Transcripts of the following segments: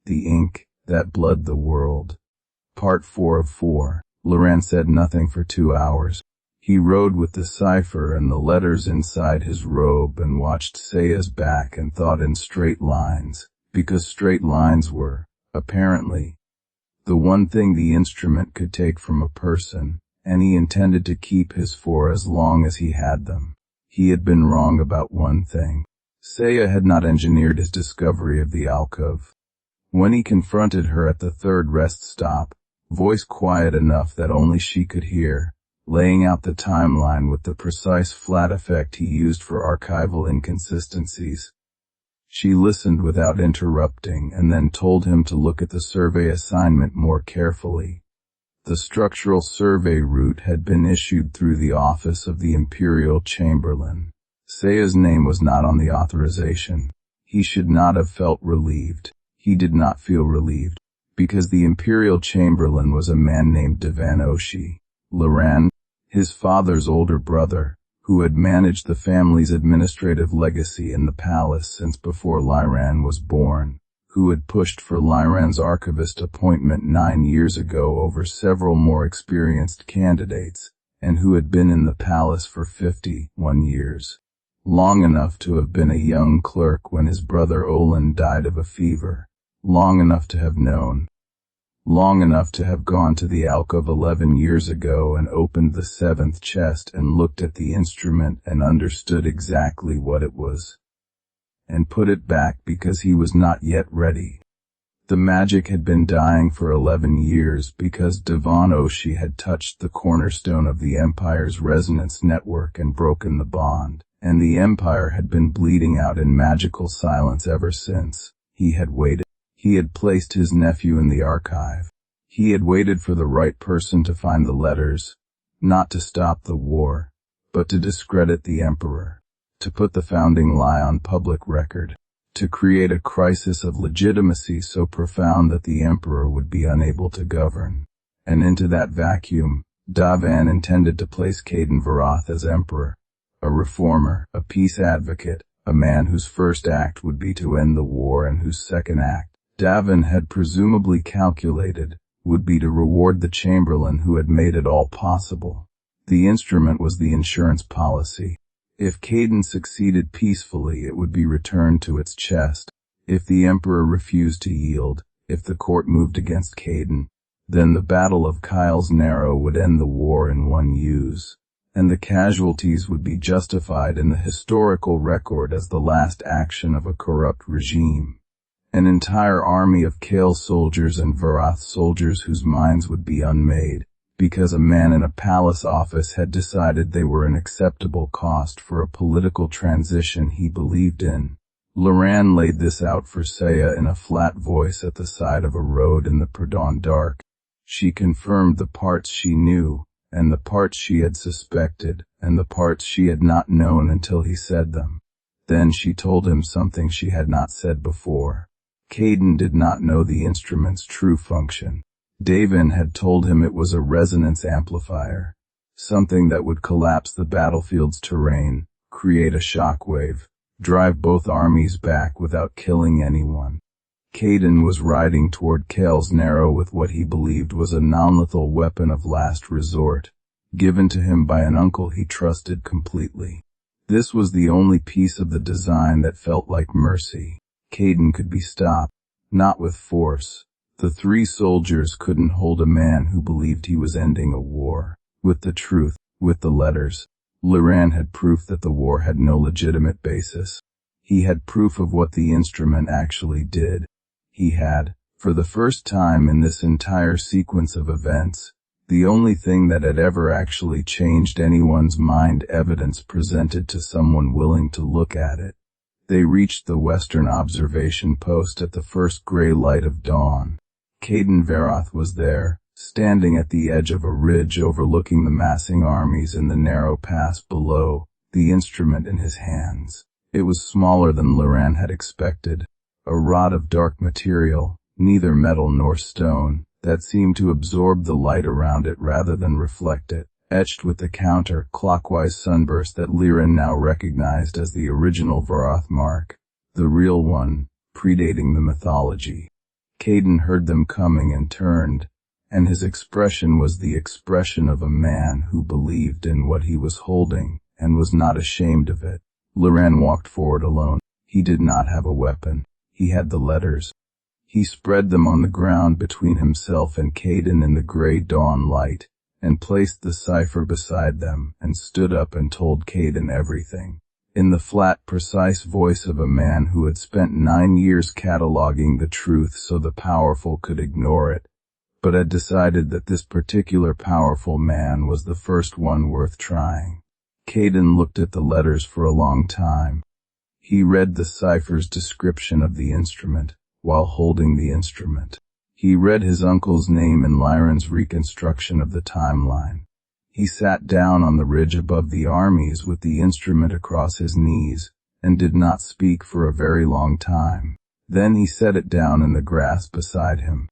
The ink that bled the world. Part 4 of 4. Liran said nothing for 2 hours. He rode with the cipher and the letters inside his robe and watched Saya's back and thought in straight lines, because straight lines were, apparently, the one thing the instrument could take from a person, and he intended to keep his for as long as he had them. He had been wrong about one thing. Saya had not engineered his discovery of the alcove. When he confronted her at the third rest stop, voice quiet enough that only she could hear, laying out the timeline with the precise flat effect he used for archival inconsistencies. She listened without interrupting and then told him to look at the survey assignment more carefully. The structural survey route had been issued through the office of the Imperial Chamberlain. Saya's name was not on the authorization. He should not have felt relieved. He did not feel relieved, because the Imperial Chamberlain was a man named Divan Oshi. Liran, his father's older brother, who had managed the family's administrative legacy in the palace since before Liran was born, who had pushed for Liran's archivist appointment 9 years ago over several more experienced candidates, and who had been in the palace for 51 years. Long enough to have been a young clerk when his brother Olin died of a fever. Long enough to have known. Long enough to have gone to the alcove 11 years ago and opened the 7th chest and looked at the instrument and understood exactly what it was. And put it back because he was not yet ready. The magic had been dying for 11 years because Divan Oshi had touched the cornerstone of the Empire's resonance network and broken the bond, and the Empire had been bleeding out in magical silence ever since. He had waited. He had placed his nephew in the archive. He had waited for the right person to find the letters, not to stop the war, but to discredit the emperor, to put the founding lie on public record, to create a crisis of legitimacy so profound that the emperor would be unable to govern. And into that vacuum, Divan intended to place Caden Varath as emperor, a reformer, a peace advocate, a man whose first act would be to end the war and whose second act, Divan had presumably calculated, would be to reward the Chamberlain who had made it all possible. The instrument was the insurance policy. If Caden succeeded peacefully, it would be returned to its chest. If the Emperor refused to yield, if the court moved against Caden, then the Battle of Kyle's Narrow would end the war in one use, and the casualties would be justified in the historical record as the last action of a corrupt regime. An entire army of Kale soldiers and Varath soldiers whose minds would be unmade, because a man in a palace office had decided they were an acceptable cost for a political transition he believed in. Liran laid this out for Saya in a flat voice at the side of a road in the pre-dawn dark. She confirmed the parts she knew, and the parts she had suspected, and the parts she had not known until he said them. Then she told him something she had not said before. Caden did not know the instrument's true function. Divan had told him it was a resonance amplifier, something that would collapse the battlefield's terrain, create a shockwave, drive both armies back without killing anyone. Caden was riding toward Kyle's Narrow with what he believed was a non-lethal weapon of last resort, given to him by an uncle he trusted completely. This was the only piece of the design that felt like mercy. Caden could be stopped, not with force. The 3 soldiers couldn't hold a man who believed he was ending a war. With the truth, with the letters, Liran had proof that the war had no legitimate basis. He had proof of what the instrument actually did. He had, for the first time in this entire sequence of events, the only thing that had ever actually changed anyone's mind, evidence presented to someone willing to look at it. They reached the western observation post at the first gray light of dawn. Caden Varath was there, standing at the edge of a ridge overlooking the massing armies in the narrow pass below, the instrument in his hands. It was smaller than Liran had expected, a rod of dark material, neither metal nor stone, that seemed to absorb the light around it rather than reflect it, etched with the counter-clockwise sunburst that Liran now recognized as the original Varath mark, the real one, predating the mythology. Caden heard them coming and turned, and his expression was the expression of a man who believed in what he was holding and was not ashamed of it. Liran walked forward alone. He did not have a weapon. He had the letters. He spread them on the ground between himself and Caden in the gray dawn light, and placed the cipher beside them, and stood up and told Caden everything, in the flat, precise voice of a man who had spent 9 years cataloging the truth so the powerful could ignore it, but had decided that this particular powerful man was the first one worth trying. Caden looked at the letters for a long time. He read the cipher's description of the instrument, while holding the instrument. He read his uncle's name in Liran's reconstruction of the timeline. He sat down on the ridge above the armies with the instrument across his knees, and did not speak for a very long time. Then he set it down in the grass beside him.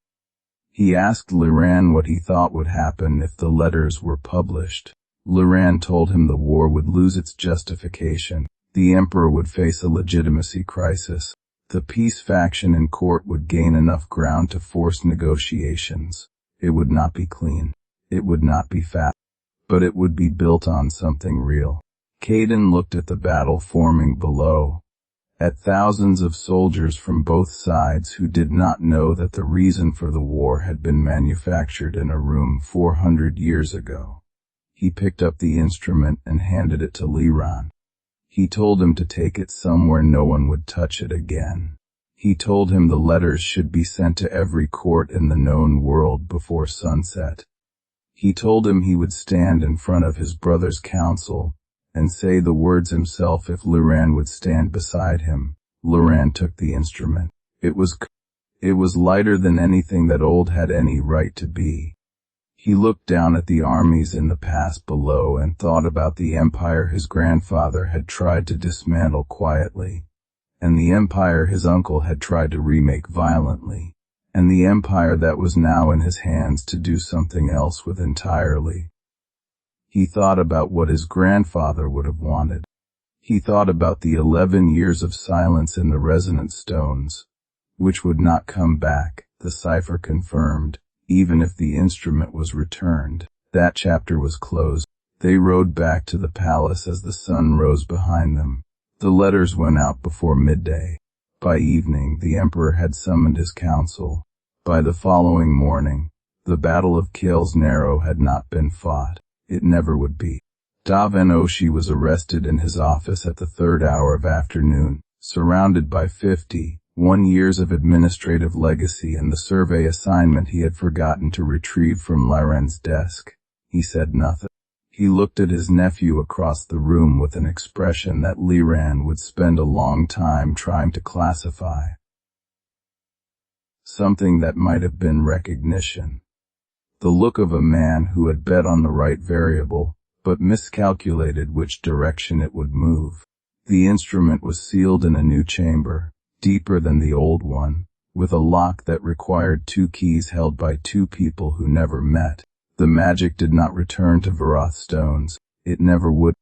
He asked Liran what he thought would happen if the letters were published. Liran told him the war would lose its justification. The emperor would face a legitimacy crisis. The peace faction in court would gain enough ground to force negotiations. It would not be clean. It would not be fast. But it would be built on something real. Caden looked at the battle forming below, at thousands of soldiers from both sides who did not know that the reason for the war had been manufactured in a room 400 years ago. He picked up the instrument and handed it to Liran. He told him to take it somewhere no one would touch it again. He told him the letters should be sent to every court in the known world before sunset. He told him he would stand in front of his brother's council and say the words himself if Liran would stand beside him. Liran took the instrument. It was lighter than anything that old had any right to be. He looked down at the armies in the pass below and thought about the empire his grandfather had tried to dismantle quietly, and the empire his uncle had tried to remake violently, and the empire that was now in his hands to do something else with entirely. He thought about what his grandfather would have wanted. He thought about the 11 years of silence in the resonant stones, which would not come back, the cipher confirmed, even if the instrument was returned. That chapter was closed. They rode back to the palace as the sun rose behind them. The letters went out before midday. By evening, the emperor had summoned his council. By the following morning, the Battle of Kale's Narrow had not been fought. It never would be. Davenoshi was arrested in his office at the 3rd hour of afternoon, surrounded by 51 years of administrative legacy and the survey assignment he had forgotten to retrieve from Liran's desk. He said nothing. He looked at his nephew across the room with an expression that Liran would spend a long time trying to classify. Something that might have been recognition. The look of a man who had bet on the right variable, but miscalculated which direction it would move. The instrument was sealed in a new chamber, deeper than the old one, with a lock that required 2 keys held by 2 people who never met. The magic did not return to Varoth stones. It never would.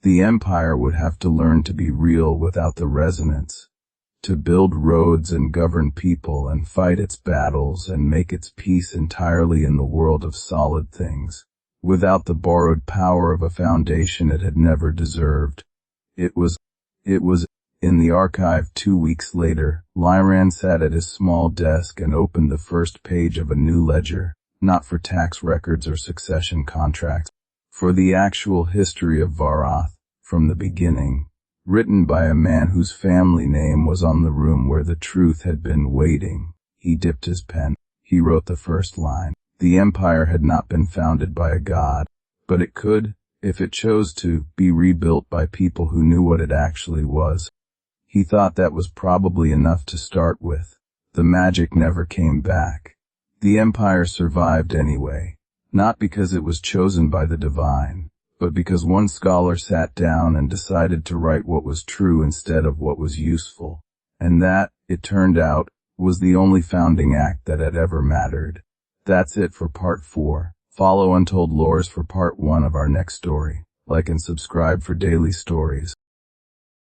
The empire would have to learn to be real without the resonance, to build roads and govern people and fight its battles and make its peace entirely in the world of solid things, without the borrowed power of a foundation it had never deserved. It was. In the archive 2 weeks later, Liran sat at his small desk and opened the first page of a new ledger, not for tax records or succession contracts, for the actual history of Varoth, from the beginning, written by a man whose family name was on the room where the truth had been waiting. He dipped his pen. He wrote the first line. The empire had not been founded by a god, but it could, if it chose to, be rebuilt by people who knew what it actually was. He thought that was probably enough to start with. The magic never came back. The empire survived anyway, not because it was chosen by the divine, but because one scholar sat down and decided to write what was true instead of what was useful. And that, it turned out, was the only founding act that had ever mattered. That's it for part 4. Follow Untold Lores for part 1 of our next story. Like and subscribe for daily stories.